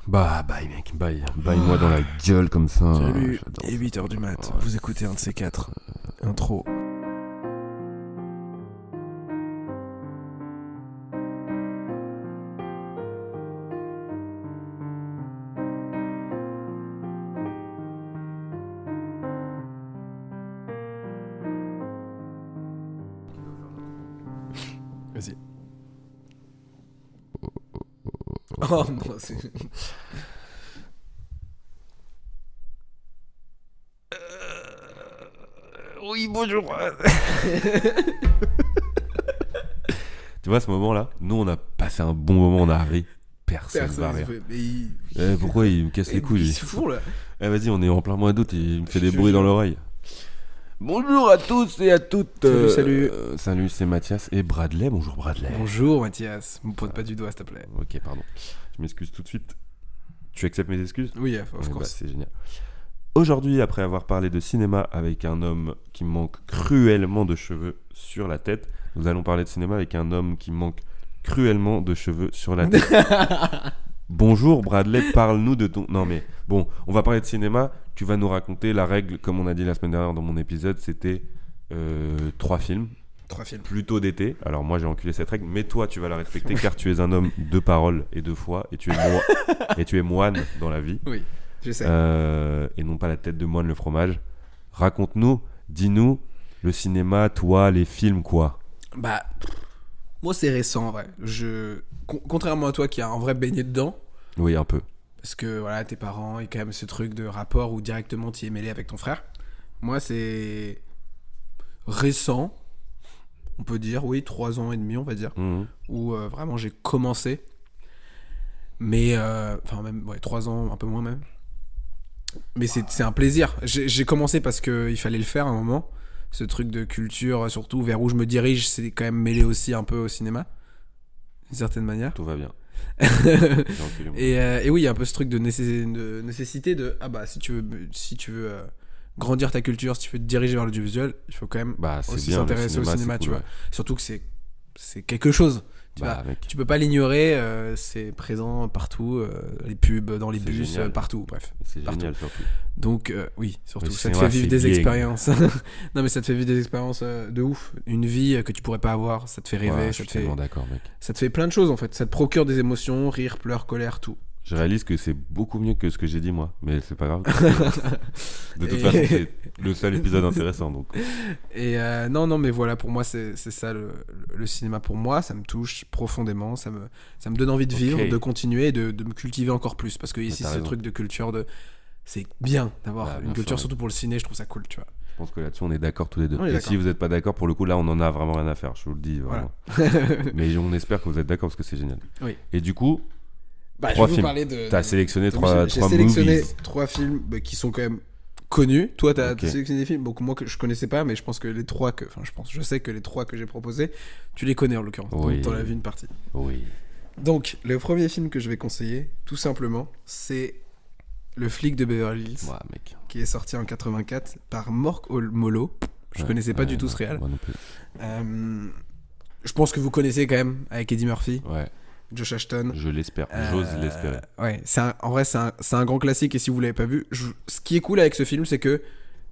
Bye mec, bye-moi dans la gueule comme ça. Salut, J'adore il est ça. 8h du mat, vous écoutez un de ces quatre. Intro. Vas-y. Oh non, c'est... Oui, bonjour. Tu vois, à ce moment-là, nous on a passé un bon moment, on a ri. Personne va rire. Pourquoi il me casse les couilles Ils lui se font là. Vas-y, on est en plein mois d'août, il me fait des Je bruits te dans jure. l'oreille. Bonjour à tous et à toutes. Salut. Salut, c'est Mathias et Bradley. Bonjour Bradley. Bonjour Mathias, me pointe pas du doigt s'il te plaît. Ok, pardon. Je m'excuse tout de suite. Tu acceptes mes excuses? Oui, of Ouais, course. c'est génial. Aujourd'hui, après avoir parlé de cinéma avec un homme qui manque cruellement de cheveux sur la tête, nous allons parler de cinéma avec un homme qui manque cruellement de cheveux sur la tête. Bonjour Bradley, parle-nous de ton... Non mais bon, on va parler de cinéma, tu vas nous raconter la règle, comme on a dit la semaine dernière dans mon épisode, c'était 3 films, 3 films. plutôt d'été. Alors moi j'ai enculé cette règle, mais toi tu vas la respecter car tu es un homme de parole et de foi et tu es moine dans la vie. Oui, j'essaie. Et non pas la tête de moine le fromage. Raconte-nous, dis-nous, le cinéma, toi, les films, quoi. Bah, moi c'est récent en vrai. Contrairement à toi qui a en vrai baigné dedans, Oui, un peu. parce que voilà, tes parents, il y a quand même ce truc de rapport où directement tu es mêlé avec ton frère. Moi c'est récent, on peut dire, oui, 3 ans et demi on va dire, Mhm. où vraiment j'ai commencé. Mais, enfin même, ouais, 3 ans, un peu moins même. Mais c'est un plaisir. J'ai commencé parce qu'il fallait le faire à un moment. Ce truc de culture, surtout vers où je me dirige, c'est quand même mêlé aussi un peu au cinéma, d'une certaine manière. Tout va bien. J'ai enculé mon- Et oui, il y a un peu ce truc de nécessité de ah bah si tu veux grandir ta culture, si tu veux te diriger vers l'audiovisuel, il faut quand même Bah, c'est aussi bien, le s'intéresser au cinéma, c'est tu cool, vois. Surtout que c'est quelque chose. Tu Bah, vois. mec. Tu peux pas l'ignorer, c'est présent partout, les pubs, dans les C'est bus, génial. partout, bref. C'est Partout. génial, surtout. Donc oui, surtout, Le ça te cinéma, fait vivre c'est des gang. expériences. Non mais ça te fait vivre des expériences de ouf, une vie que tu pourrais pas avoir, ça te fait rêver, Ouais, je ça suis te fait tellement d'accord, mec. plein de choses en fait, ça te procure des émotions, rire, pleurs, colère, tout. Je réalise que c'est beaucoup mieux que ce que j'ai dit, moi. Mais c'est pas grave. De toute Et- façon, c'est le seul épisode intéressant, donc. Et non mais voilà, pour moi c'est ça le cinéma, pour moi ça me touche profondément, ça me donne envie de vivre, Ok. de continuer, de me cultiver encore plus, parce que ici t'as c'est le raison. truc de culture de c'est bien d'avoir Bah, bien une culture, sûr. surtout pour le ciné, je trouve ça cool, tu vois. Je pense que là-dessus, on est d'accord tous les deux. On est Et d'accord. si vous n'êtes pas d'accord, pour le coup, là, on en a vraiment rien à faire. Je vous le dis, vraiment. Mais on espère que vous êtes d'accord parce que c'est génial. Oui. Et du coup, Bah, Trois je vais films. vous parler de... t'as sélectionné Donc, trois j'ai sélectionné movies. 3 films qui sont quand même connus. Toi, t'as Ok. sélectionné des films, donc moi que je connaissais pas, mais je pense que je sais que les 3 que j'ai proposés, tu les connais en l'occurrence. Oui. Donc t'en as vu une partie. Oui. Donc le premier film que je vais conseiller, tout simplement, c'est Le flic de Beverly Hills, Ouais, mec. qui est sorti en 84 par Mark Molo. Je connaissais pas du tout ce réal. Moi non plus. Je pense que vous connaissez quand même, avec Eddie Murphy, Ouais, Josh Ashton. je l'espère. J'ose l'espérer. Ouais, en vrai, c'est un grand classique, et si vous l'avez pas vu, ce qui est cool avec ce film, c'est que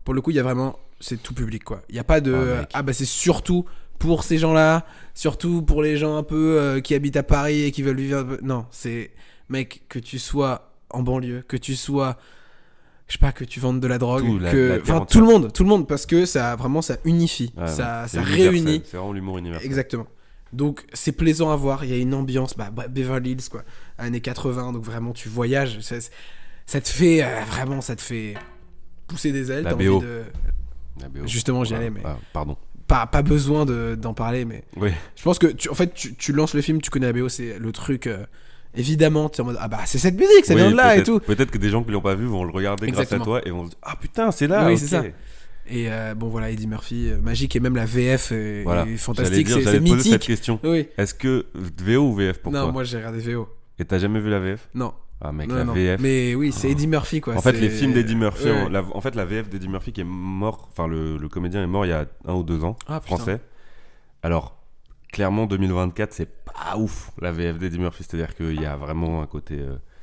pour le coup, il y a vraiment, c'est tout public, quoi. Il y a pas de Ah, mec. bah c'est surtout pour ces gens-là, surtout pour les gens un peu qui habitent à Paris et qui veulent vivre un peu. Non, c'est mec, que tu sois en banlieue, que tu sois, je sais pas, que tu vendes de la drogue, Tout, la que terre enfin entière. tout le monde, parce que ça vraiment ça unifie, Ouais, ça c'est réunit. universel. C'est vraiment l'humour universel. Exactement. Donc c'est plaisant à voir, il y a une ambiance, Beverly Hills quoi, années 80, donc vraiment tu voyages, ça te fait vraiment, ça te fait pousser des ailes. La t'as BO. envie de... La BO. Justement, j'y Ouais, allais, mais pardon. pas besoin d'en parler, mais Oui. je pense que tu lances le film, tu connais la BO, c'est le truc, évidemment, tu es en mode, ah bah c'est cette musique, ça Oui, vient de là et peut-être- tout. Peut-être que des gens qui l'ont pas vu vont le regarder Exactement. grâce à toi et vont se dire ah putain c'est là. Oui, ok. c'est ça. Et bon voilà, Eddie Murphy, magique, et même la VF est Voilà. fantastique, c'est J'allais te poser cette mythique. question. Oui. Est-ce que VO ou VF pour toi? Non, moi j'ai regardé VO. Et t'as jamais vu la VF? Non. Ah mec, Non, la non. VF. Mais oui, c'est Eddie Murphy quoi. En fait, c'est- les films d'Eddie Murphy, Ouais. en fait, la VF d'Eddie Murphy qui est mort, enfin, le comédien est mort il y a 1 ou 2 ans, Ah, putain. français. Alors, clairement 2024 c'est pas ouf la VF d'Eddie Murphy, c'est-à-dire qu'il y a vraiment un côté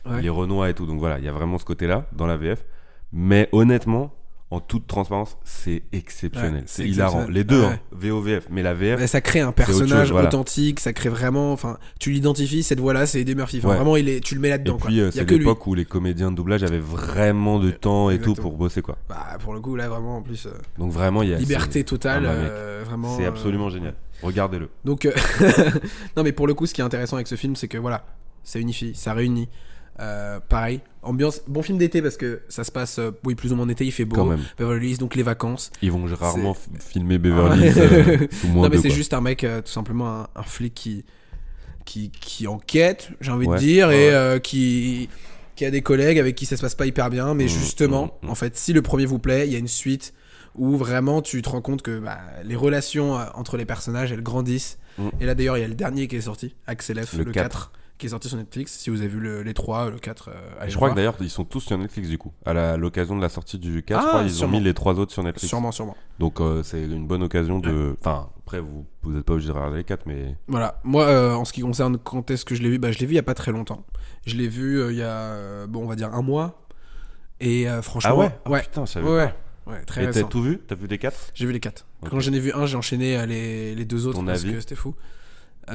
Ouais. les Renois et tout, donc voilà, il y a vraiment ce côté-là dans la VF, mais honnêtement, en toute transparence, c'est exceptionnel, Ouais, c'est c'est hilarant, exceptionnel. les deux, Ouais. hein, VO-VF, mais la VF, Mais ça crée un autre chose, personnage voilà. authentique, ça crée vraiment. Enfin, tu l'identifies, cette voix-là, c'est Eddie Murphy. Enfin, Ouais. vraiment, tu le mets et là-dedans. Quoi. puis Il y a c'est que lui. l'époque où les comédiens de doublage avaient vraiment de temps et tout Exactement. pour bosser, quoi. Bah, pour le coup, là, vraiment, en plus, Donc vraiment, il y a liberté totale. Ah bah, mec, Vraiment. c'est absolument génial. Regardez-le. Donc, non, mais pour le coup, ce qui est intéressant avec ce film, c'est que voilà, ça unifie, ça réunit. Pareil, ambiance, bon film d'été parce que ça se passe, oui, plus ou moins en été, il fait beau. Quand même. Beverly Hills, donc les vacances. Ils vont rarement filmer Beverly Hills sous moins Non, mais deux, c'est quoi. juste un mec, tout simplement un flic qui enquête, j'ai envie de Ouais. dire, Ouais. et qui a des collègues avec qui ça se passe pas hyper bien. Mais justement, en fait, si le premier vous plaît, il y a une suite où vraiment tu te rends compte que les relations entre les personnages, elles grandissent. Et là, d'ailleurs, il y a le dernier qui est sorti, Axel F, Le le 4, qui est sorti sur Netflix. Si vous avez vu les 3, le 4, allez Je crois voir. que d'ailleurs, ils sont tous sur Netflix du coup. À l'occasion de la sortie du 4, Ah, je crois, ils sûrement. ont mis les 3 autres sur Netflix. Sûrement. Donc c'est une bonne occasion de. Enfin, après, vous n'êtes pas obligé de regarder les 4, mais. Voilà, moi en ce qui concerne quand est-ce que je l'ai vu, je l'ai vu il y a pas très longtemps. Je l'ai vu il y a, on va dire un mois. Et franchement, Ah ouais, ouais, putain, je savais ouais, pas. ouais, très Et t'as récent. tout vu? T'as vu les 4? J'ai vu les 4. Ok. Quand j'en ai vu un, j'ai enchaîné les deux autres Ton parce avis que c'était fou.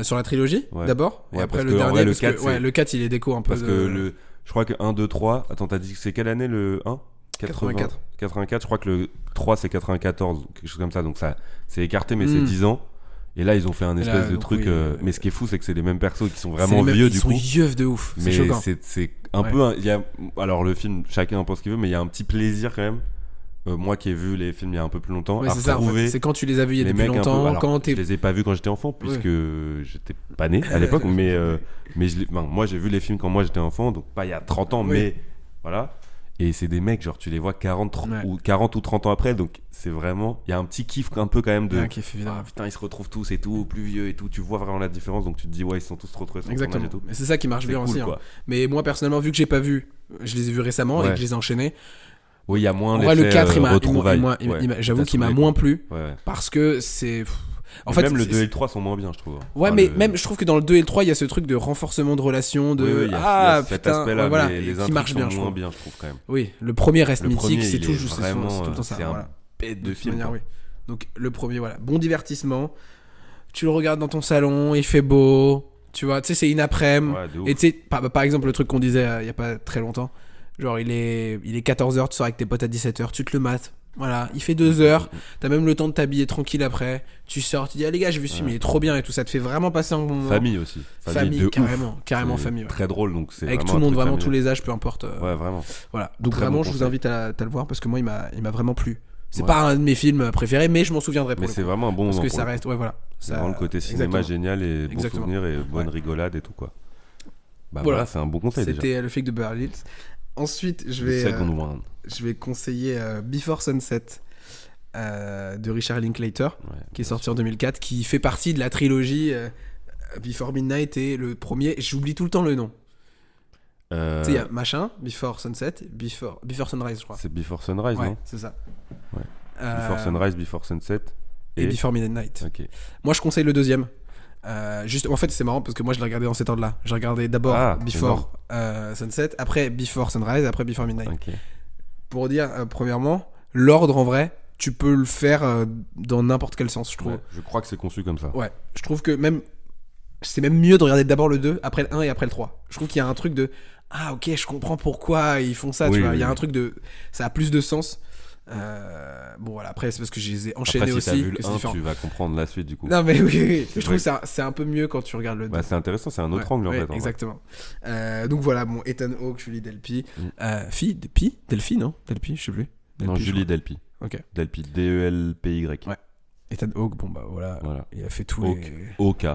Sur la trilogie, Ouais. d'abord, et Ouais, après parce le que, en dernier, vrai, le parce 4, que ouais, c'est- le 4 il est déco un peu Parce de... que je crois que 1, 2, 3. Attends, t'as dit que c'est quelle année le 1? 84. 84, je crois que le 3 c'est 94, quelque chose comme ça, donc ça c'est écarté, mais c'est Mm. 10 ans. Et là, ils ont fait un Et espèce là, de donc, truc. oui, Mais ce qui est fou, c'est que c'est les mêmes persos qui sont C'est vraiment les mêmes- vieux ils du sont coup. yeufs de ouf, c'est Mais choquant. c'est un Ouais. peu. Il y a, alors, le film, chacun pense ce qu'il veut, mais il y a un petit plaisir quand même. Moi qui ai vu les films il y a un peu plus longtemps, Ouais, à c'est ça, en fait. retrouver C'est quand tu les as vus il y a les depuis mecs un peu. longtemps, Alors, quand je t'es... les ai pas vus quand j'étais enfant, puisque j'étais pas né à l'époque, mais moi j'ai vu les films quand moi j'étais enfant, donc pas il y a 30 ans, Oui. mais voilà. Et c'est des mecs, genre tu les vois 40 Ouais. ou 30 ans après, donc c'est vraiment. Il y a un petit kiff un peu quand même de. Ouais, kiff, évidemment. Ah, putain, ils se retrouvent tous et tout, plus vieux et tout. Tu vois vraiment la différence, donc tu te dis, ouais, ils sont tous retrouvés sur le Exactement. tournage et tout. Mais c'est ça qui marche C'est bien cool, aussi. quoi. Hein. Mais moi, personnellement, vu que j'ai pas vu, je les ai vus récemment et Ouais. que je les ai enchaînés. Oui, il y a moins En vrai, le l'effet, 4, retrouvailles. Ouais, j'avoue t'as qu'il m'a saoulé, moins quoi. plu Ouais. parce que c'est. En Mais fait, même le c'est- 2 et le 3 sont moins bien, je trouve. Ouais, Enfin, mais le- même je trouve que dans le 2 et le 3, il y a ce truc de renforcement de relation, de Oui, oui, il y a cet putain, aspect-là, ouais, voilà, mais les qui intrigues marche sont bien, je moins trouve. bien, je trouve quand même. Oui, le premier reste Le mythique, premier, c'est il tout est juste, vraiment, c'est tout le temps ça. c'est un Voilà. bête de toute film. manière, quoi. oui. Donc le premier, voilà, bon divertissement. Tu le regardes dans ton salon, il fait beau, tu vois, tu sais, c'est une après-midi. Ouais, de ouf. Et tu sais, par exemple, le truc qu'on disait il y a pas très longtemps, genre il est 14h, tu sors avec tes potes à 17h, tu te le mates. Voilà, il fait 2 heures, t'as même le temps de t'habiller tranquille après. Tu sors, tu dis, ah les gars, j'ai vu ce film, il est trop bien et tout, ça te fait vraiment passer un bon moment. Famille aussi. Famille, de carrément, ouf. carrément C'est famille. Ouais. Très drôle, donc c'est Avec vraiment tout le un monde, truc vraiment tous familial. les âges, peu importe. Ouais, vraiment. Voilà, donc Très vraiment, bon je vous conseil. invite à le voir parce que moi, il m'a vraiment plu. C'est Ouais. pas un de mes films préférés, mais je m'en souviendrai pour Mais le c'est coup. vraiment un bon Parce moment. que pour ça le coup. reste, ouais, voilà. C'est Ça- vraiment le côté cinéma exactement. génial et bon Exactement. souvenir et bonne Ouais. rigolade et tout quoi. Bah Voilà. voilà, c'est un bon conseil déjà. C'était le flic de Beverly Hills. Ensuite, je The vais, second one. je vais conseiller Before Sunset de Richard Linklater, Ouais. qui est sorti en 2004, qui fait partie de la trilogie Before Midnight et le premier. J'oublie tout le temps le nom. Tu sais, il y a machin, Before Sunset, Before Sunrise, je crois. C'est Before Sunrise, Ouais, non? c'est ça. Ouais. Before Sunrise, Before Sunset. Et Before Midnight. Ok. Moi, je conseille le deuxième. Juste, en fait, c'est marrant parce que moi, je l'ai regardé dans cet ordre-là. J'ai regardé d'abord Ah, Before Sunset, après Before Sunrise, après Before Midnight. Ok. Pour dire, premièrement, l'ordre en vrai, tu peux le faire dans n'importe quel sens, je trouve. Ouais, je crois que c'est conçu comme ça. Ouais, je trouve que même. C'est même mieux de regarder d'abord le 2, après le 1 et après le 3. Je trouve qu'il y a un truc de. Ah, ok, je comprends pourquoi ils font ça, Oui, tu vois. oui, Il y a un oui. truc de. Ça a plus de sens. Bon, voilà, après, c'est parce que je les ai enchaînés Après, si t'as aussi. vu que le c'est 1, différent. tu vas comprendre la suite du coup. Non, mais oui, oui. C'est Je trouve vrai. que c'est un peu mieux quand tu regardes le 2. Bah, c'est intéressant, c'est un autre Ouais, angle en ouais, fait. en vrai. exactement. Donc voilà, bon, Ethan Hawke, Julie Delpy. Fille, Delphi, non Delpy, je sais plus. Non, Delpy, je Julie Delpy. crois. Ok. Delpy, D-E-L-P-Y. Ouais. Ethan Hawke, bon bah voilà. Voilà. Il a fait tous Hawke. les. OK.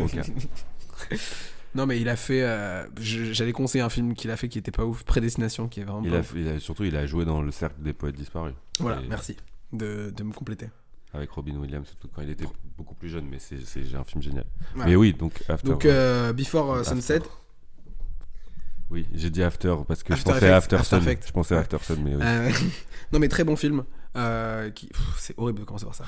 OK. Non, mais il a fait. J'allais conseiller un film qu'il a fait qui était pas ouf, Prédestination, qui est vraiment pas ouf. Surtout, il a joué dans le cercle des poètes disparus. Voilà, Et- merci de me compléter. Avec Robin Williams, surtout quand il était beaucoup plus jeune, mais c'est un film génial. Voilà. Mais oui, donc After. Donc, Before After. Sunset. Oui, j'ai dit After parce que After je pensais Effects, After After Sun. Effects. Je pensais Ouais. After Sun, mais oui. Non, mais très bon film. C'est horrible de commencer par ça.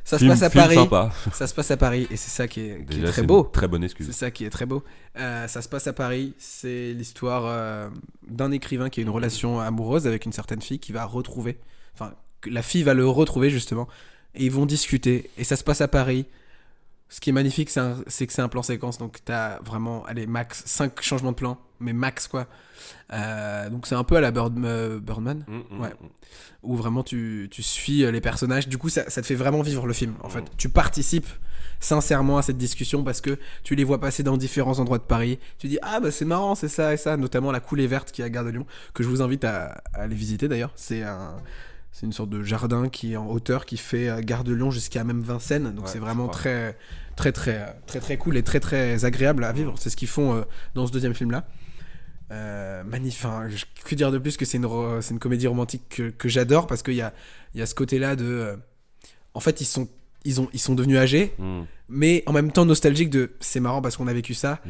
Ça se passe à Paris. Sympa. Ça se passe à Paris et c'est ça qui est Déjà, très c'est beau. une très bonne excuse. C'est ça qui est très beau. Ça se passe à Paris. C'est l'histoire d'un écrivain qui a une relation amoureuse avec une certaine fille qui va retrouver. Enfin, la fille va le retrouver justement. Et ils vont discuter. Et ça se passe à Paris. Ce qui est magnifique, c'est que c'est un plan séquence. Donc t'as vraiment, allez, max 5 changements de plan. Mais max quoi. Donc c'est un peu à la Birdman. Ouais. Où vraiment tu suis les personnages. Du coup, ça te fait vraiment vivre le film. En fait, tu participes sincèrement à cette discussion parce que tu les vois passer dans différents endroits de Paris. Tu dis ah bah c'est marrant, c'est ça et ça. Notamment la coulée verte qui est à Gare de Lyon, que je vous invite à aller visiter d'ailleurs. C'est une sorte de jardin qui est en hauteur qui fait Gare de Lyon jusqu'à même Vincennes. Donc c'est vraiment très cool et très très agréable à vivre. C'est ce qu'ils font dans ce deuxième film là. Magnifique. Enfin, que dire de plus que c'est une comédie romantique que j'adore parce qu'il y a ce côté là de en fait ils sont devenus âgés mais en même temps nostalgiques de c'est marrant parce qu'on a vécu ça.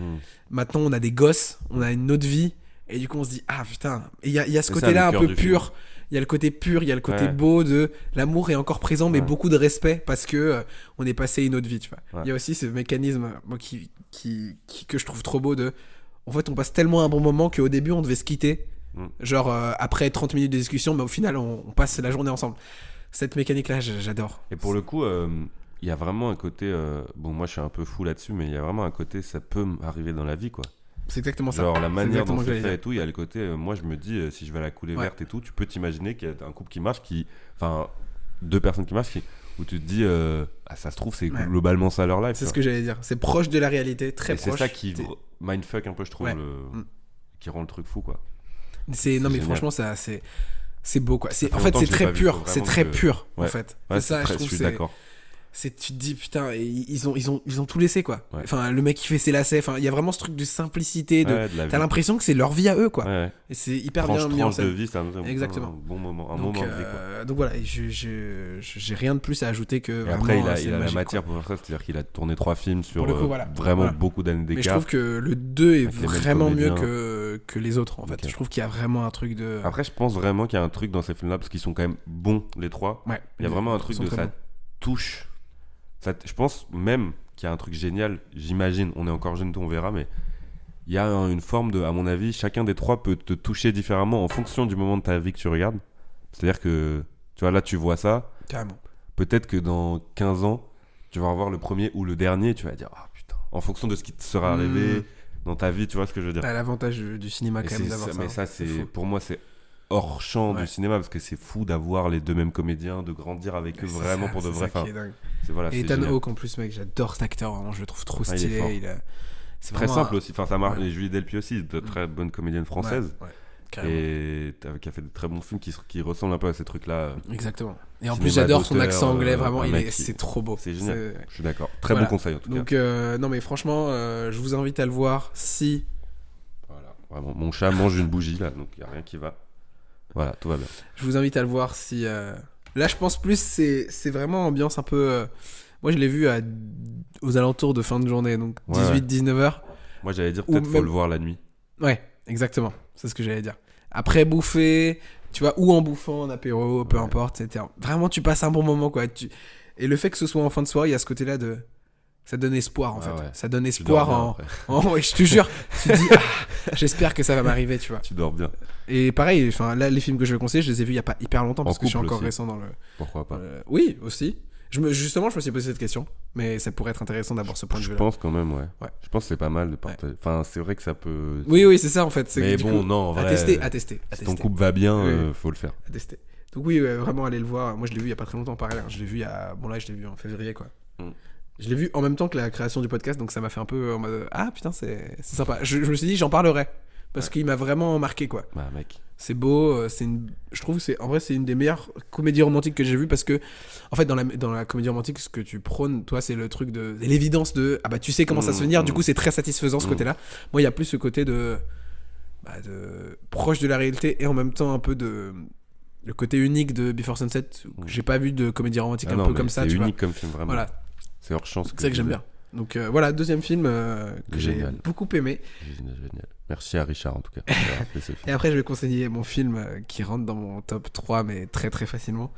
Maintenant on a des gosses, on a une autre vie et du coup on se dit ah putain, et il y a ce côté là un peu pur. Il y a le côté pur, il y a le côté beau de l'amour est encore présent, mais beaucoup de respect parce que on est passé une autre vie, tu vois. Il y a aussi ce mécanisme moi, que je trouve trop beau de en fait on passe tellement un bon moment qu'au début on devait se quitter, genre après 30 minutes de discussion, mais au final on passe la journée ensemble. Cette mécanique là j'adore. Et pour le coup il y a vraiment un côté bon moi je suis un peu fou là-dessus, mais il y a vraiment un côté ça peut arriver dans la vie quoi. C'est exactement ça. Genre la manière dont c'est fait et tout, il y a le côté moi je me dis si je vais à la coulée verte et tout, tu peux t'imaginer qu'il y a un couple qui marche enfin deux personnes qui marchent où tu te dis ça se trouve c'est globalement ça leur life. C'est ce que j'allais dire, c'est proche de la réalité, très proche. C'est ça qui mindfuck un peu je trouve qui rend le truc fou quoi. Non mais génial. Franchement ça c'est beau quoi. En fait c'est très pur, c'est très pur en fait. Ouais, ça je trouve je suis d'accord. Tu te dis putain ils ont tout laissé quoi. Enfin le mec qui fait ses lacets, enfin il y a vraiment ce truc de simplicité t'as l'impression que c'est leur vie à eux quoi. Et c'est hyper bien mis en scène. De vie, c'est un bon moment, moment de vie quoi. Donc voilà, j'ai rien de plus à ajouter que et après il a la matière pour faire ça, c'est-à-dire qu'il a tourné 3 films sur vraiment beaucoup d'années d'écart. Mais je trouve que le 2 est vraiment mieux que les autres en fait. Je trouve qu'il y a vraiment un truc de après je pense vraiment qu'il y a un truc dans ces films là parce qu'ils sont quand même bons les 3. Il y a vraiment un truc de ça touche. Je pense même qu'il y a un truc génial, j'imagine, on est encore jeune, on verra, mais il y a une forme de, à mon avis, chacun des 3 peut te toucher différemment en fonction du moment de ta vie que tu regardes. C'est-à-dire que, tu vois, là tu vois ça, carrément. Peut-être que dans 15 ans, tu vas revoir le premier ou le dernier, tu vas dire, ah putain, en fonction de ce qui te sera arrivé dans ta vie, tu vois ce que je veux dire. T'as l'avantage du cinéma quand même d'avoir ça. Mais ça, pour moi, c'est hors champ du cinéma parce que c'est fou d'avoir les deux mêmes comédiens, de grandir avec eux vraiment pour de vrai. Et Ethan Hawke en plus, mec, j'adore cet acteur, vraiment, je le trouve trop stylé. C'est très simple aussi, enfin ça marche. Et Julie Delpy aussi, de très bonne comédienne française. Et qui a fait de très bons films qui ressemblent un peu à ces trucs-là. Exactement. Et en plus, j'adore son accent anglais, vraiment, c'est trop beau. C'est génial. Je suis d'accord. Très bon conseil en tout cas. Donc non mais franchement, je vous invite à le voir si. Voilà. Vraiment, mon chat mange une bougie là, donc il y a rien qui va. Voilà, tout va bien. Je vous invite à le voir si. Là, je pense plus c'est vraiment ambiance un peu. Moi, je l'ai vu aux alentours de fin de journée, donc 18-19 heures. Moi, j'allais dire peut-être faut le voir la nuit. Ouais, exactement. C'est ce que j'allais dire. Après bouffer, tu vois, ou en bouffant, en apéro, peu importe. Vraiment, tu passes un bon moment, quoi. Et le fait que ce soit en fin de soirée, il y a ce côté-là de. Ça donne espoir, en fait. Ouais. Ça donne espoir ouais, je te jure. Tu te dis, j'espère que ça va m'arriver, tu vois. Tu dors bien. Et pareil, là, les films que je vais conseiller, je les ai vus il y a pas hyper longtemps parce que je suis encore récent dans le. Pourquoi pas oui, aussi. Justement, je me suis posé cette question, mais ça pourrait être intéressant d'avoir ce point de vue-là. Je pense quand même, ouais. Je pense que c'est pas mal de partager. Enfin, c'est vrai que ça peut. Oui, c'est ça en fait. Mais bon, non, en vrai. À tester. Si ton couple va bien, faut le faire. À tester. Donc oui, vraiment aller le voir. Moi, je l'ai vu il y a pas très longtemps, pareil. Je l'ai vu je l'ai vu en février, quoi. Je l'ai vu en même temps que la création du podcast, donc ça m'a fait un peu en mode putain, c'est sympa. Je me suis dit, j'en parlerai parce qu'il m'a vraiment marqué, quoi. Bah, mec. C'est beau, je trouve que en vrai c'est une des meilleures comédies romantiques que j'ai vues parce que en fait dans la comédie romantique ce que tu prônes toi c'est le truc de l'évidence de bah tu sais comment ça se finir, du coup c'est très satisfaisant ce côté-là. Moi il y a plus ce côté de proche de la réalité et en même temps un peu de le côté unique de Before Sunset. J'ai pas vu de comédie romantique peu comme ça, c'est tu vois. unique comme film vraiment. Voilà. C'est hors champ. C'est ça que j'aime bien. Donc voilà, deuxième film que j'ai Génial. beaucoup aimé. Génial. Merci à Richard en tout cas. d'avoir fait ce film. Et après, je vais conseiller mon film qui rentre dans mon top 3, mais très très facilement.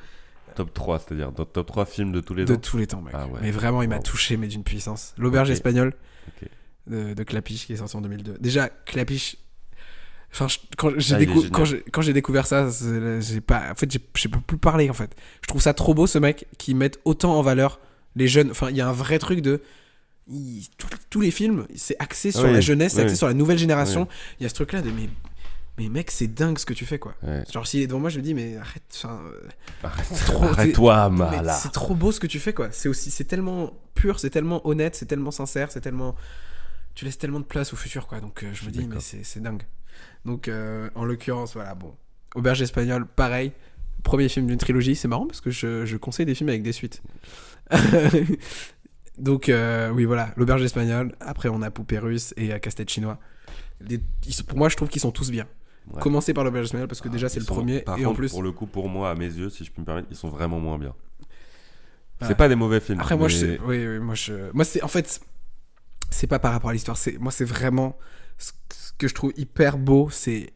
Top 3, c'est-à-dire top 3 films de tous les De temps. tous les temps, mec. Ah ouais. Mais vraiment, il m'a Wow. touché, mais d'une puissance. L'Auberge Ok. espagnole Ok. de Clapiche, qui est sorti en 2002. Déjà, Clapiche. Enfin, quand j'ai Ah, il est génial. quand j'ai découvert ça, j'ai pas. En fait, je peux plus parler. En fait, je trouve ça trop beau, ce mec qui met autant en valeur les jeunes. Enfin, il y a un vrai truc de. Tous les films, c'est axé sur Oui, la jeunesse, c'est oui. axé sur la nouvelle génération. Oui. Il y a ce truc-là de mais mec, c'est dingue ce que tu fais, quoi. Ouais. Genre, s'il est devant moi, je me dis, mais arrête. Enfin, Arrête- trop- Arrête-toi, mais Mala. c'est trop beau ce que tu fais, quoi. C'est tellement pur, c'est tellement honnête, c'est tellement sincère, c'est tellement. Tu laisses tellement de place au futur, quoi. Donc, je me dis, mais d'accord. c'est dingue. Donc, en l'occurrence, voilà, bon. Auberge espagnole, pareil. Premier film d'une trilogie, c'est marrant parce que je conseille des films avec des suites. Donc, oui, voilà, l'Auberge espagnole. Après, on a Poupée russe et Casse-tête chinois. Pour moi, je trouve qu'ils sont tous bien. Ouais. Commencer par l'Auberge espagnole parce que déjà, c'est Ils le sont- premier. Par Et contre, en plus. pour le coup, pour moi, à mes yeux, si je peux me permettre, ils sont vraiment moins bien. Ouais. C'est pas des mauvais films. Après, moi, mais- oui, moi, c'est en fait, c'est pas par rapport à l'histoire. Moi, c'est vraiment ce que je trouve hyper beau, c'est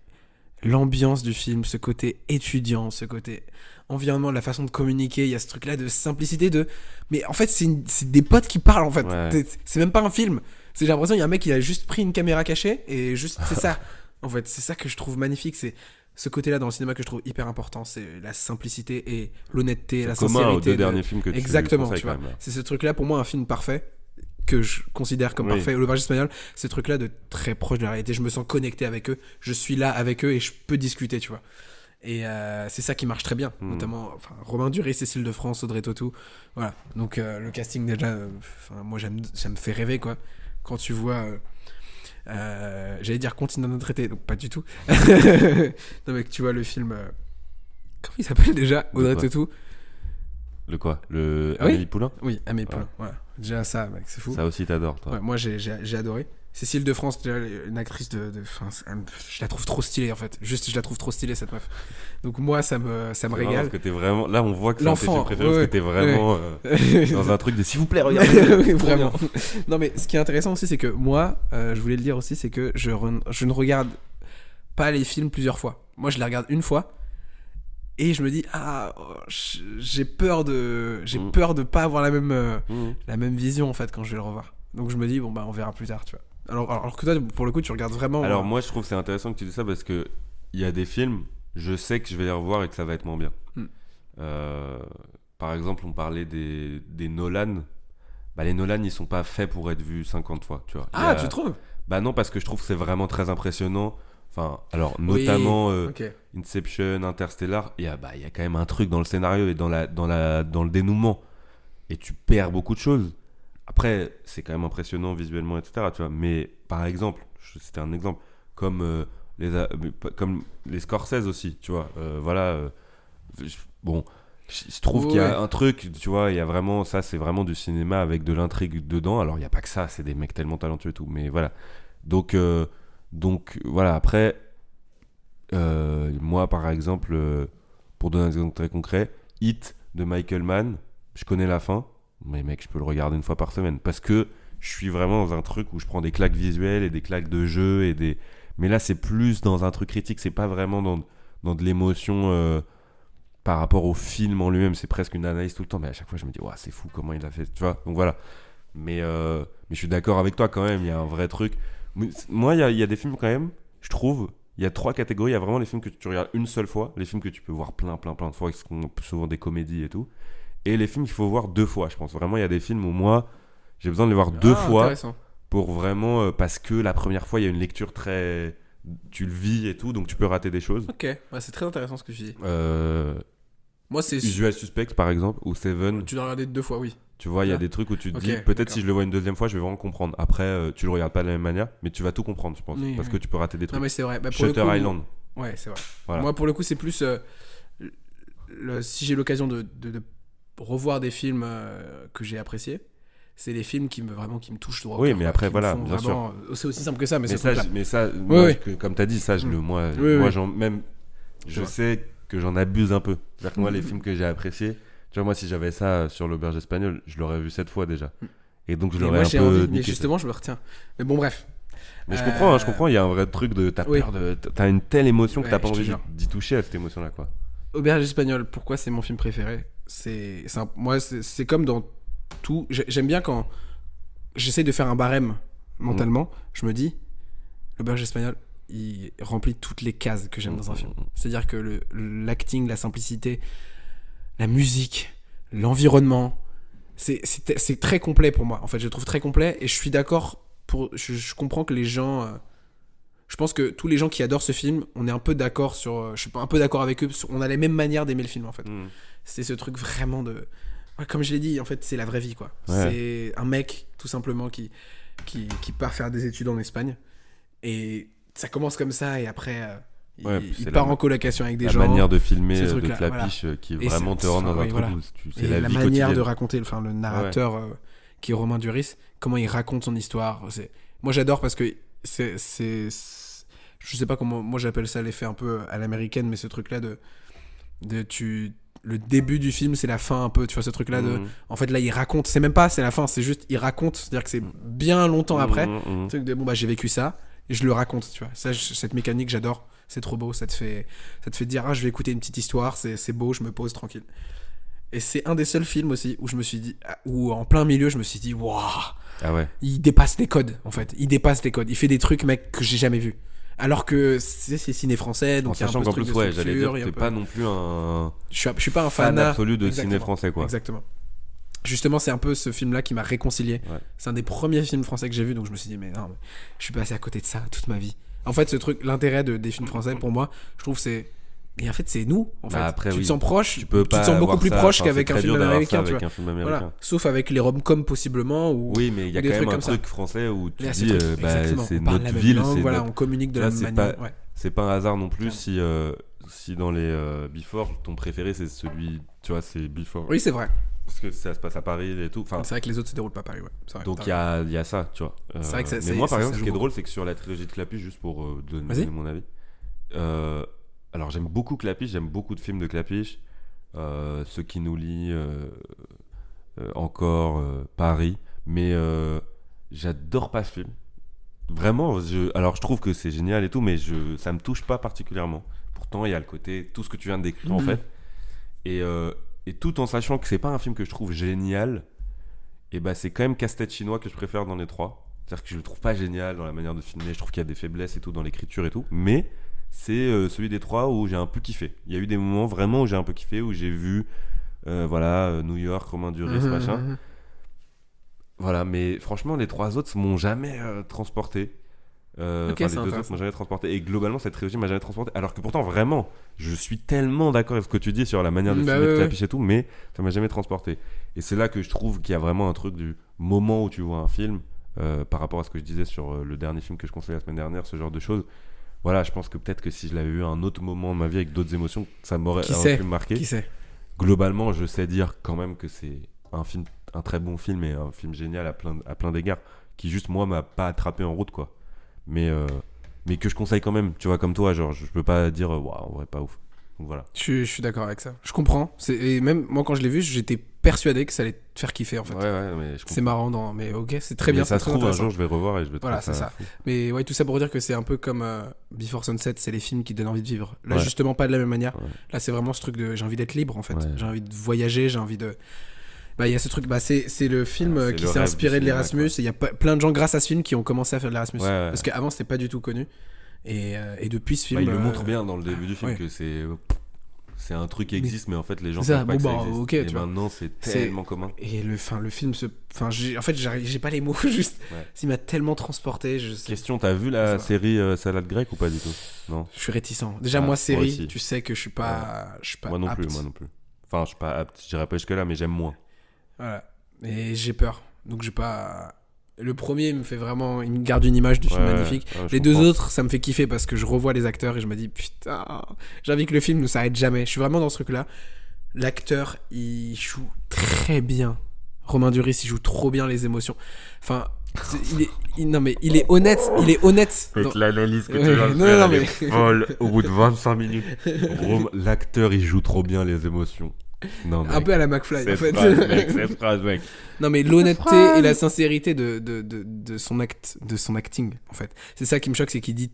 l'ambiance du film, ce côté étudiant, ce côté environnement, la façon de communiquer. Il y a ce truc-là de simplicité, mais en fait, c'est des potes qui parlent. En fait, Ouais. c'est même pas un film. J'ai l'impression qu'il y a un mec qui a juste pris une caméra cachée et juste c'est ça. En fait, c'est ça que je trouve magnifique. C'est ce côté-là dans le cinéma que je trouve hyper important, c'est la simplicité et l'honnêteté, la C'est commun aux sincérité. deux derniers films que tu Exactement, conseilles tu vois. quand même, là. C'est ce truc-là, pour moi, un film parfait, que je considère comme Oui. parfait. L'Auberge espagnole, ce truc-là de très proche de la réalité. Je me sens connecté avec eux, je suis là avec eux et je peux discuter, tu vois. Et c'est ça qui marche très bien, notamment Romain Duris, Cécile de France, Audrey Tautou. Voilà, donc le casting déjà, moi ça me fait rêver, quoi. Quand tu vois. J'allais dire Continent de traité, donc pas du tout. Non, mais que tu vois le film. Comment il s'appelle déjà Audrey quoi Tautou. Le quoi Le Ah oui Amélie Poulain Oui, Amélie Poulain. Voilà. Déjà ça, mec, c'est fou. Ça aussi, t'adores, toi. Ouais, moi j'ai adoré. Cécile de France, déjà, une actrice je la trouve trop stylée en fait. Juste, je la trouve trop stylée cette meuf. Donc moi, ça me C'est régale. marrant parce que t'es vraiment... Là, on voit que c'est un de tes L'enfant, films préférés parce ouais, que t'es vraiment dans un truc de s'il vous plaît, Oui, regardez. vraiment. Non, mais ce qui est intéressant aussi, c'est que moi, je voulais le dire aussi, c'est que je ne regarde pas les films plusieurs fois. Moi, je les regarde une fois et je me dis j'ai peur de pas avoir la même vision en fait quand je vais le revoir. Donc je me dis bon bah on verra plus tard, tu vois. Alors que toi, pour le coup, tu regardes vraiment. Alors moi, je trouve que c'est intéressant que tu dis ça parce que il y a des films, je sais que je vais les revoir et que ça va être moins bien. Par exemple, on parlait des Nolan. Bah, les Nolan, ils sont pas faits pour être vus 50 fois, tu vois. Tu trouves? Bah non, parce que je trouve que c'est vraiment très impressionnant. Enfin, alors, notamment Ok. Inception, Interstellar, il y a quand même un truc dans le scénario et dans le dénouement. Et tu perds beaucoup de choses. Après, c'est quand même impressionnant visuellement, etc. Tu vois. Mais par exemple, c'était un exemple, comme les Scorsese aussi, tu vois. Bon, je trouve qu'il y a un truc, tu vois, il y a vraiment, ça c'est vraiment du cinéma avec de l'intrigue dedans. Alors il n'y a pas que ça, c'est des mecs tellement talentueux et tout, mais voilà. Donc voilà, après, moi par exemple, pour donner un exemple très concret, Hit de Michael Mann, je connais la fin, mais mec, je peux le regarder une fois par semaine parce que je suis vraiment dans un truc où je prends des claques visuelles et des claques de jeu mais là c'est plus dans un truc critique, c'est pas vraiment dans de l'émotion par rapport au film en lui-même, c'est presque une analyse tout le temps, mais à chaque fois je me dis ouais, c'est fou comment il a fait, tu vois. Donc voilà, mais je suis d'accord avec toi quand même, il y a un vrai truc. Moi il y a des films quand même, je trouve, il y a 3 catégories. Il y a vraiment les films que tu regardes une seule fois, les films que tu peux voir plein de fois, qui sont souvent des comédies et tout, et les films qu'il faut voir 2 fois. Je pense vraiment il y a des films où moi j'ai besoin de les voir 2 fois pour vraiment parce que la première fois il y a une lecture très, tu le vis et tout, donc tu peux rater des choses. Ok, ouais, c'est très intéressant ce que tu dis. Moi, c'est Usual Suspects par exemple, ou Seven. Tu l'as regardé 2 fois, oui. Tu vois, il y a des trucs où tu te dis peut-être d'accord. si je le vois une deuxième fois, je vais vraiment comprendre. Après, tu le regardes pas de la même manière, mais tu vas tout comprendre, je pense, Oui, parce oui. que tu peux rater des trucs. Non, mais c'est vrai. Bah, pour Shutter le coup, Island. Ouais, c'est vrai. Voilà. Moi, pour le coup, c'est plus si j'ai l'occasion de revoir des films que j'ai appréciés, c'est les films qui me touchent droit au Oui, cœur, mais quoi, après, qui me voilà, font bien vraiment- C'est aussi simple que ça, mais Mais ce ça, truc-là. moi, oui. comme t'as dit, ça, moi, Oui. je Ouais. sais que j'en abuse un peu. C'est-à-dire que moi, les Mhm. films que j'ai appréciés, tu vois, moi, si j'avais ça sur l'Auberge espagnole, je l'aurais vu 7 fois déjà. Et donc je Et l'aurais moi, un j'ai peu envie, mais niqué, ça. justement, je me retiens. Mais bon, bref. Mais je comprends, il y a un vrai truc de t'as Oui. peur t'as une telle émotion que Ouais, t'as pas je te envie jure. d'y toucher à cette émotion là quoi. Auberge espagnole, pourquoi c'est mon film préféré? Moi, c'est comme dans tout. J'aime bien quand j'essaie de faire un barème mentalement. Je me dis, l'auberge espagnole, il remplit toutes les cases que j'aime dans un film. C'est-à-dire que l'acting, la simplicité, la musique, l'environnement, c'est très complet pour moi. En fait, je le trouve très complet et je suis d'accord. Je comprends que les gens. Je pense que tous les gens qui adorent ce film, on est un peu d'accord sur. Je suis un peu d'accord avec eux. On a les mêmes manières d'aimer le film en fait. C'est ce truc vraiment de. Ouais, comme je l'ai dit, en fait, c'est la vraie vie quoi. Ouais. C'est un mec tout simplement qui part faire des études en Espagne et ça commence comme ça et après Ouais, puis il c'est part la- en colocation avec des La gens. manière de filmer ces de trucs-là, Clapiche qui Et vraiment c'est- te rend dans un oui, truc voilà. où c'est Et la la vie manière quotidienne. de raconter, enfin le narrateur qui est Romain Duris, comment il raconte son histoire. Moi j'adore parce que c'est je sais pas comment, moi j'appelle ça l'effet un peu à l'américaine, mais ce truc-là le début du film c'est la fin un peu, tu vois ce truc-là en fait là il raconte, c'est même pas c'est la fin, c'est juste il raconte, c'est-à-dire que c'est bien longtemps après, le truc de bon bah j'ai vécu ça et je le raconte, tu vois. Cette mécanique j'adore, c'est trop beau, ça te fait dire je vais écouter une petite histoire, c'est beau, je me pose tranquille. Et c'est un des seuls films aussi où je me suis dit, où en plein milieu je me suis dit waouh, Ah ouais. il dépasse les codes en fait, il fait des trucs mec que j'ai jamais vu. Alors que c'est ciné français, donc En il y a un sachant peu qu'en ce truc plus de ouais, j'allais structure, dire il y a un t'es peu- pas non plus un je suis pas un fan fanat absolu de Exactement. ciné français quoi. Exactement. Justement, c'est un peu ce film-là qui m'a réconcilié. Ouais. C'est un des premiers films français que j'ai vu, donc je me suis dit, mais non, mais je suis passé à côté de ça toute ma vie. En fait, ce truc, l'intérêt des films français, pour moi, je trouve, c'est. Et en fait, c'est nous, en fait. Bah après, tu oui. te sens proche, Tu peux tu pas te sens beaucoup avoir plus ça, proche enfin, qu'avec c'est un très film dur d'avoir américain, ça tu avec vois. un film américain. Voilà. Sauf avec les rom-coms, possiblement, ou. Oui, mais il y a ou des quand trucs même un comme ça. truc français où tu Là, dis c'est bah, c'est on parle notre la même ville, langue, c'est voilà, notre- on communique de Là, la même c'est manière. pas- Ouais. C'est pas un hasard non plus Clairement. si dans les Before ton préféré c'est celui, tu vois, c'est Before. Oui, c'est vrai. Parce que ça se passe à Paris et tout. Enfin, C'est vrai que les autres se déroulent pas à Paris, ouais. C'est vrai, donc t'as il y a ça, tu vois. C'est vrai que ça- mais c'est- moi par ça- exemple, ça ce qui est joue drôle, c'est que sur la trilogie de Clapiche, juste pour Vas-y. donner mon avis. Alors j'aime beaucoup Clapiche, j'aime beaucoup de films de Clapiche. Ce qui nous lie encore Paris, mais j'adore pas ce film. Vraiment, alors je trouve que c'est génial et tout, mais ça me touche pas particulièrement. Pourtant, il y a le côté, tout ce que tu viens de décrire en fait. Et tout en sachant que c'est pas un film que je trouve génial, et bah c'est quand même Casse-tête chinois que je préfère dans les trois. C'est-à-dire que je le trouve pas génial dans la manière de filmer, je trouve qu'il y a des faiblesses et tout dans l'écriture et tout, mais c'est celui des trois où j'ai un peu kiffé. Il y a eu des moments vraiment où j'ai un peu kiffé, où j'ai vu New York, Romain Duris, machin. Voilà, mais franchement, les trois autres m'ont jamais transporté. Ok, Les c'est deux autres intéressant. m'ont jamais transporté. Et globalement, cette trilogie m'a jamais transporté. Alors que pourtant, vraiment, je suis tellement d'accord avec ce que tu dis sur la manière de Bah filmer de ouais, Clapiche et tout, mais ça m'a jamais transporté. Et c'est là que je trouve qu'il y a vraiment un truc du moment où tu vois un film, par rapport à ce que je disais sur le dernier film que je conseillais la semaine dernière, ce genre de choses. Voilà, je pense que peut-être que si je l'avais eu à un autre moment de ma vie avec d'autres émotions, ça m'aurait Qui aurait sait pu me marquer. Qui sait Globalement, je sais dire quand même que c'est un très bon film et un film génial à plein d'égards, qui juste moi m'a pas attrapé en route quoi. Mais que je conseille quand même, tu vois, comme toi, genre je peux pas dire waouh, en vrai pas ouf. Donc voilà. Je suis d'accord avec ça. Je comprends. Et même moi, quand je l'ai vu, j'étais persuadé que ça allait te faire kiffer en fait. Ouais, mais je C'est marrant, mais ok, c'est très mais bien. ça c'est se très trouve un intéressant. jour je vais revoir et je vais Voilà, trouver c'est ça. fou. Mais ouais, tout ça pour dire que c'est un peu comme Before Sunset, c'est les films qui donnent envie de vivre. Là, Ouais. justement, pas de la même manière. Ouais. Là, c'est vraiment ce truc de j'ai envie d'être libre en fait. Ouais. J'ai envie de voyager, j'ai envie de. Bah, il y a ce truc, c'est le film C'est qui le s'est rêve inspiré du de cinéma, l'Erasmus. quoi. Et il y a plein de gens, grâce à ce film, qui ont commencé à faire de l'Erasmus. Ouais. Parce qu'avant, c'était pas du tout connu. Et depuis ce film. Bah, il le montre bien dans le début du film ouais. que c'est un truc qui existe, mais en fait les gens C'est ça, savent pas bon, que ça bah, existe. ok, et tu vois. maintenant c'est tellement commun. Et le film en fait, j'ai pas les mots juste. Ouais. Il m'a tellement transporté. Question, t'as vu la Ça. série Salade grecque ou pas du tout? Non. Je suis réticent. Déjà, Ah, moi, moi série, aussi. tu sais que je suis pas Moi non plus, apte. moi non plus. Enfin, je suis pas apte, je dirais pas jusque là, mais j'aime moins. Voilà. Et j'ai peur. Donc, j'ai pas. Le premier il me garde une image du film magnifique. Ouais, je Les deux comprends. autres, ça me fait kiffer parce que je revois les acteurs et je me dis putain, j'ai envie que le film ne s'arrête jamais. Je suis vraiment dans ce truc-là. L'acteur, il joue très bien. Romain Duris, il joue trop bien les émotions. Enfin, non mais il est honnête. Il est honnête. Avec l'analyse que Ouais, tu vas non, faire, non, elle mais- est folle au bout de 25 minutes. L'acteur, il joue trop bien les émotions. Non, Un mec. peu à la McFly, en Cette fait. phrase, mec, cette phrase, mec. Non, mais l'honnêteté phrase. et la sincérité de son acting, en fait. C'est ça qui me choque, c'est qu'il dit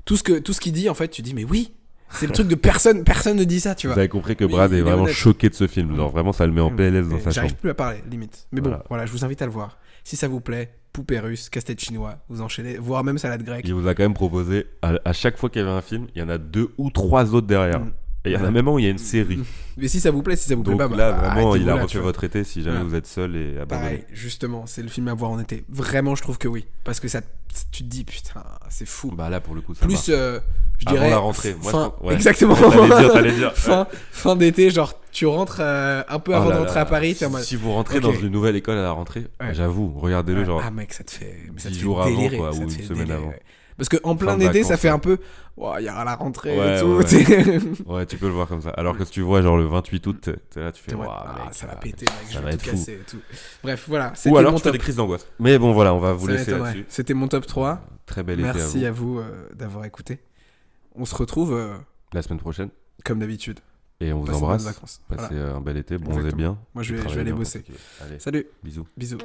tout ce qu'il dit, en fait, tu dis, mais oui, c'est le truc de personne ne dit ça, tu Vous vois. avez compris que Oui, Brad est il est vraiment honnête. choqué de ce film. Genre, vraiment, ça le met en PLS dans sa J'arrive chambre. plus à parler, limite. Mais bon, Voilà. voilà, je vous invite à le voir. Si ça vous plaît, poupée russe, casse-tête chinois, vous enchaînez, voire même salade grecque. Il vous a quand même proposé, à chaque fois qu'il y avait un film, il y en a 2 ou 3 autres derrière. Mm. Et il y en a même un où il y a une série. Mais si ça vous plaît, si ça vous plaît Donc pas, là, bah, vraiment, il arrêtez-vous a là, refait tu vois. votre été si jamais Voilà. vous êtes seul et abandonné. Pareil, justement, c'est le film à voir en été. Vraiment, je trouve que oui. Parce que ça, tu te dis, putain, c'est fou. Bah là, pour le coup, ça Plus, marche. je Avant dirais. la rentrée. Moi, fin, je pense- ouais. Exactement. T'allais dire. fin d'été, genre, tu rentres un peu Oh avant là d'entrer là. à Paris, t'es en mode. Si vous rentrez Ok. dans une nouvelle école à la rentrée, Ouais. j'avoue, regardez-le genre. Ah, mec, ça te fait. Mais ça te 10 fait jours avant, délirer, quoi, ça ou te une fait semaine délirer, avant. ouais. Parce qu'en plein de été, vacances, ça fait ouais. un peu. Il y aura la rentrée Ouais, et tout. ouais, tu sais. Ouais, tu peux le voir comme ça. Alors que si tu vois genre le 28 août, t'es là, tu fais T'es en mode, waouh, ah, mec, ça va là. péter, mec, ça je va vais être tout fou. casser et tout. Bref, voilà. Ou C'était alors mon tu fais top. des crises d'angoisse. Mais bon, voilà, on va vous Ça laisser m'étonnerait. là-dessus. C'était mon top 3. Très bel été Merci à à vous d'avoir écouté. On se retrouve vous. La semaine prochaine. comme d'habitude. Et on vous Passez de bonnes embrasse. vacances. Passez Voilà. un bel été, bronzez Exactement. bien. Moi, je vais Travaillez aller bien, bosser. pour ceux qui veulent. Allez, Salut, bisous. bisous.